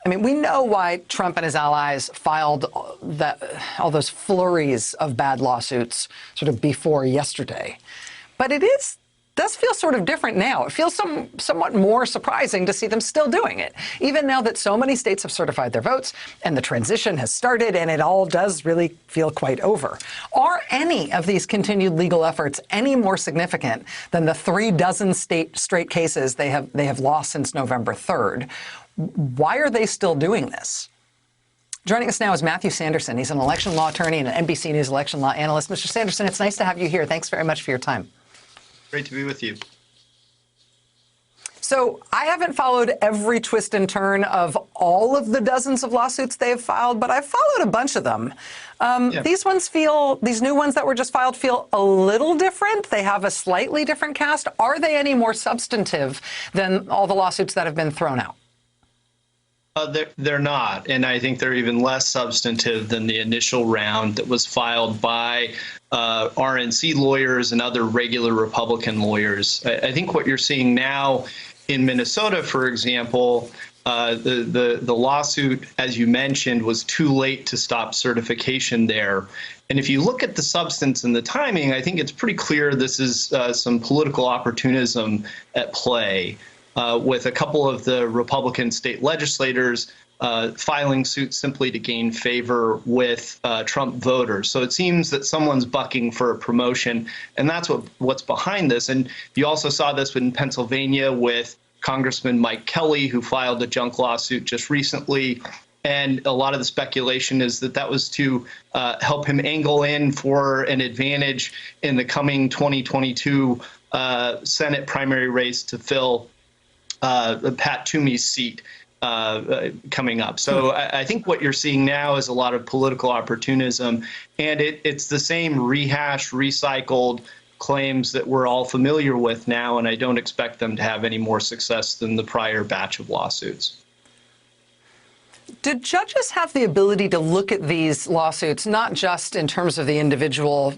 mean, we know why Trump and his allies filed all those flurries of bad lawsuits sort of before yesterday. But it does feel sort of different now. It feels somewhat more surprising to see them still doing it, even now that so many states have certified their votes and the transition has started and it all does really feel quite over. Are any of these continued legal efforts any more significant than the 36 straight cases they have lost since November 3rd? Why are they still doing this? Joining us now is Matthew Sanderson. He's an election law attorney and an NBC News election law analyst. Mr. Sanderson, it's nice to have you here. Thanks very much for your time. Great to be with you. So I haven't followed every twist and turn of all of the dozens of lawsuits they have filed, but I've followed a bunch of them. These new ones that were just filed feel a little different. They have a slightly different cast. Are they any more substantive than all the lawsuits that have been thrown out? They're not, and I think they're even less substantive than the initial round that was filed by RNC lawyers and other regular Republican lawyers. I think what you're seeing now in Minnesota, for example, the lawsuit, as you mentioned, was too late to stop certification there. And if you look at the substance and the timing, I think it's pretty clear this is some political opportunism at play. With a couple of the Republican state legislators filing suits simply to gain favor with Trump voters. So it seems that someone's bucking for a promotion, and that's what's behind this. And you also saw this in Pennsylvania with Congressman Mike Kelly, who filed a junk lawsuit just recently. And a lot of the speculation is that that was to help him angle in for an advantage in the coming 2022 Senate primary race to fill Pat Toomey's seat coming up. So I think what you're seeing now is a lot of political opportunism, and it's the same rehashed, recycled claims that we're all familiar with now, and I don't expect them to have any more success than the prior batch of lawsuits. Do judges have the ability to look at these lawsuits, not just in terms of the individual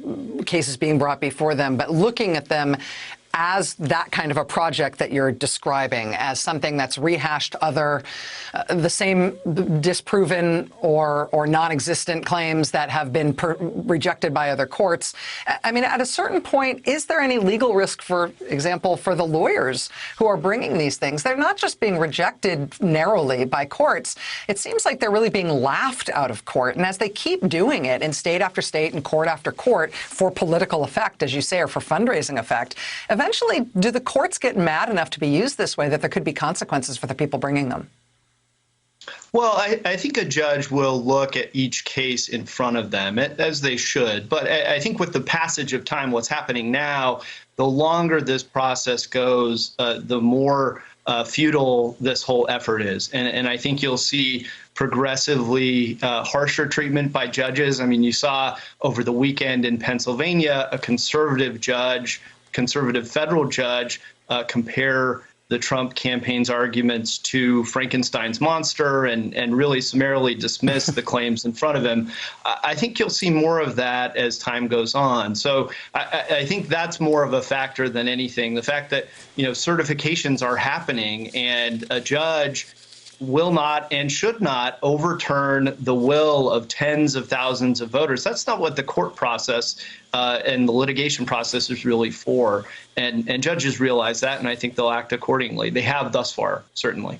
cases being brought before them, but looking at them as that kind of a project that you're describing, as something that's rehashed the same disproven or non-existent claims that have been rejected by other courts? I mean, at a certain point, is there any legal risk, for example, for the lawyers who are bringing these things? They're not just being rejected narrowly by courts. It seems like they're really being laughed out of court. And as they keep doing it in state after state and court after court for political effect, as you say, or for fundraising effect, eventually, do the courts get mad enough to be used this way that there could be consequences for the people bringing them? Well, I think a judge will look at each case in front of them, as they should. But I think with the passage of time, what's happening now, the longer this process goes, the more futile this whole effort is. And I think you'll see progressively harsher treatment by judges. I mean, you saw over the weekend in Pennsylvania, a conservative federal judge compare the Trump campaign's arguments to Frankenstein's monster and really summarily dismiss the claims in front of him. I think you'll see more of that as time goes on. So I think that's more of a factor than anything. The fact that, certifications are happening and a judge will not and should not overturn the will of tens of thousands of voters. That's not what the court process and the litigation process is really for. And judges realize that, and I think they'll act accordingly. They have thus far, certainly.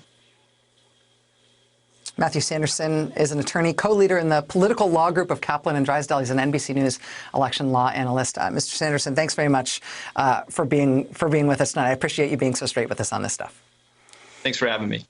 Matthew Sanderson is an attorney, co-leader in the political law group of Kaplan and Drysdale. He's an NBC News election law analyst. Mr. Sanderson, thanks very much for being with us tonight. I appreciate you being so straight with us on this stuff. Thanks for having me.